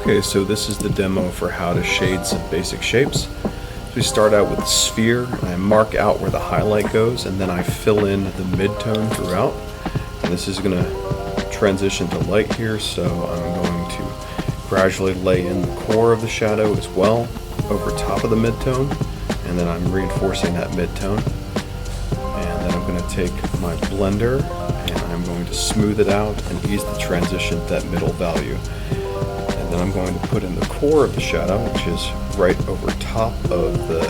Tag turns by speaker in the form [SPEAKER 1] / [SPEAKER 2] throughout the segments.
[SPEAKER 1] Okay, so this is the demo for how to shade some basic shapes. We start out with the sphere, and I mark out where the highlight goes, and then I fill in the mid-tone throughout. And this is going to transition to light here, so I'm going to gradually lay in the core of the shadow as well over top of the mid-tone, and then I'm reinforcing that mid-tone. And then I'm going to take my blender, and I'm going to smooth it out and ease the transition to that middle value. Then I'm going to put in the core of the shadow, which is right over top of the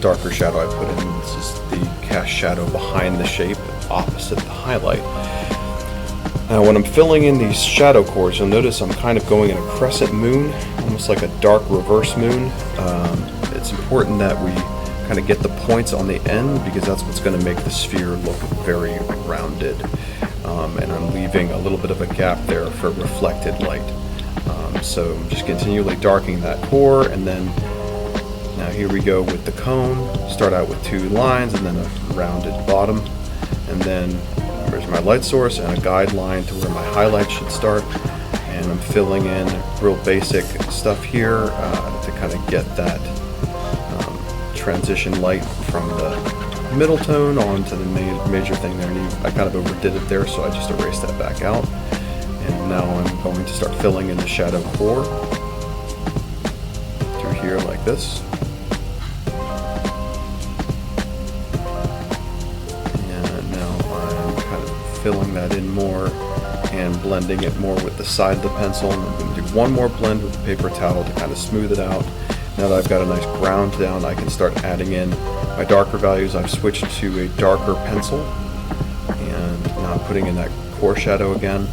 [SPEAKER 1] darker shadow I put in. This is the cast shadow behind the shape, opposite the highlight. Now when I'm filling in these shadow cores, you'll notice I'm kind of going in a crescent moon, almost like a dark reverse moon. It's important that we kind of get the points on the end, because that's what's going to make the sphere look very rounded. And I'm leaving a little bit of a gap there for reflected light. So I'm just continually darkening that core, and then now here we go with the cone. Start out with two lines and then a rounded bottom, and then there's my light source and a guideline to where my highlight should start. And I'm filling in real basic stuff here to kind of get that transition light from the middle tone onto the major thing there. And I kind of overdid it there, so I just erased that back out. And now I'm going to start filling in the shadow core through here like this. And now I'm kind of filling that in more and blending it more with the side of the pencil. And I'm going to do one more blend with the paper towel to kind of smooth it out. Now that I've got a nice ground down, I can start adding in my darker values. I've switched to a darker pencil, and now I'm putting in that core shadow again.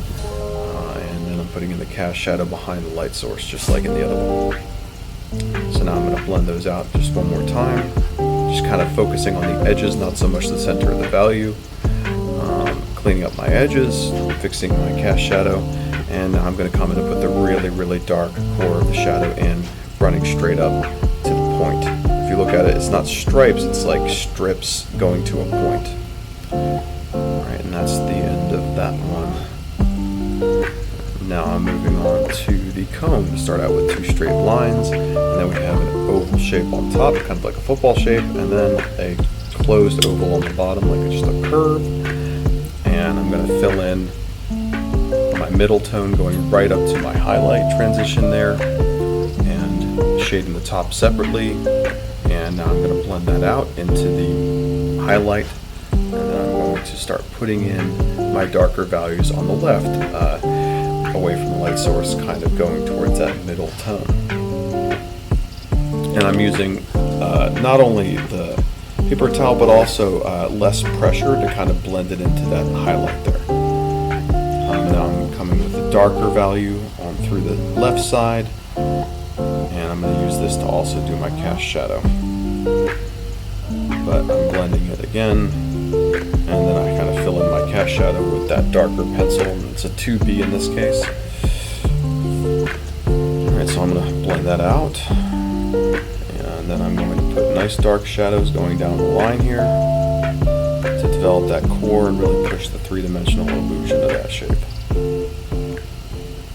[SPEAKER 1] Putting in the cast shadow behind the light source, just like in the other one. So now I'm going to blend those out just one more time, just kind of focusing on the edges, not so much the center of the value. Cleaning up my edges, fixing my cast shadow, and now I'm going to come in and put the really dark core of the shadow in, running straight up to the point. If you look at it, it's not stripes, it's like strips going to a point. Alright, and that's the end of that one. Now I'm moving on to the cone. Start out with two straight lines, and then we have an oval shape on top, kind of like a football shape, and then a closed oval on the bottom, like just a curve. And I'm going to fill in my middle tone going right up to my highlight transition there, and shading the top separately. And now I'm going to blend that out into the highlight, and then I'm going to start putting in my darker values on the left, away from the light source, kind of going towards that middle tone. And I'm using not only the paper towel, but also less pressure to kind of blend it into that highlight there. Now I'm coming with a darker value on through the left side, and I'm going to use this to also do my cast shadow. But I'm blending it again, and then I kind of fill in my cast shadow with that darker pencil, and it's a 2B in this case. Alright, so I'm going to blend that out, and then I'm going to put nice dark shadows going down the line here to develop that core and really push the three-dimensional illusion of that shape.